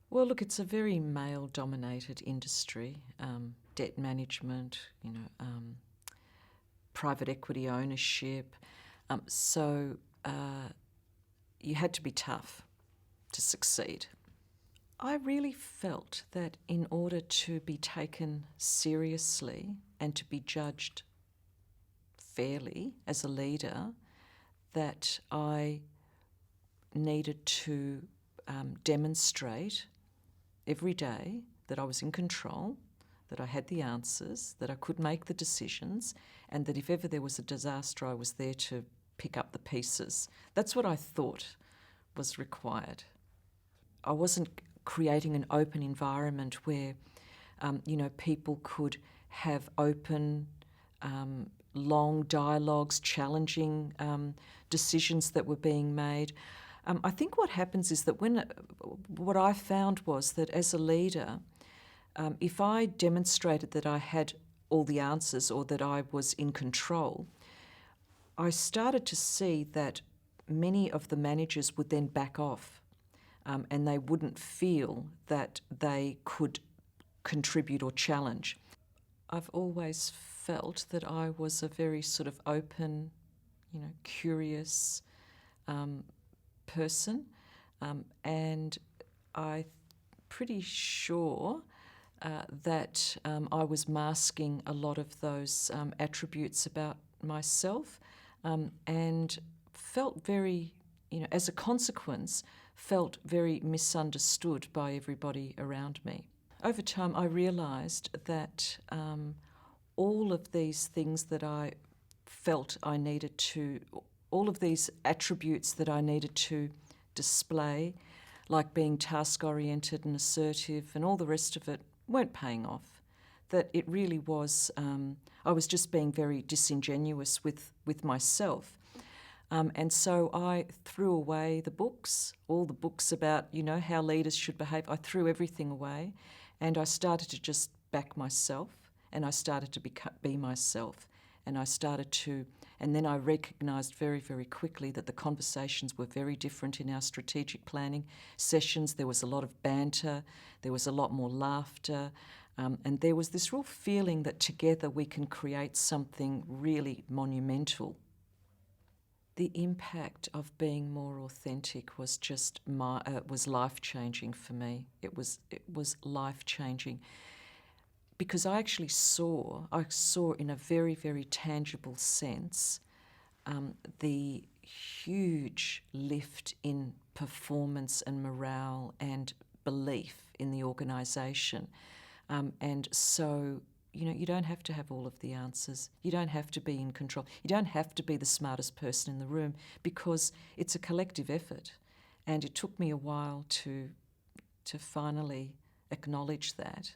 Well, look, it's a very male-dominated industry. Debt management, private equity ownership. So you had to be tough to succeed. I really felt that in order to be taken seriously and to be judged fairly as a leader, that I needed to demonstrate every day that I was in control, that I had the answers, that I could make the decisions, and that if ever there was a disaster, I was there to pick up the pieces. That's what I thought was required. I wasn't creating an open environment where, people could have open, long dialogues, challenging decisions that were being made. I think what happens is that what I found was that as a leader, if I demonstrated that I had all the answers or that I was in control, I started to see that many of the managers would then back off, and they wouldn't feel that they could contribute or challenge. I've always felt that I was a very sort of open, curious person, and I'm pretty sure that I was masking a lot of those attributes about myself, and felt very, as a consequence, felt very misunderstood by everybody around me. Over time, I realised that all of these things that I felt I needed to, all of these attributes that I needed to display, like being task-oriented and assertive and all the rest of it, weren't paying off. That it really was, I was just being very disingenuous with myself. And so I threw away the books, all the books about, how leaders should behave. I threw everything away, and I started to just back myself, and I started to be myself. And then I recognised very, very quickly that the conversations were very different in our strategic planning sessions. There was a lot of banter, there was a lot more laughter, and there was this real feeling that together we can create something really monumental. The impact of being more authentic was just was life-changing for me. It was life-changing because I actually saw in a very, very tangible sense the huge lift in performance and morale and belief in the organisation. And so, you don't have to have all of the answers. You don't have to be in control. You don't have to be the smartest person in the room, because it's a collective effort. And it took me a while to finally acknowledge that.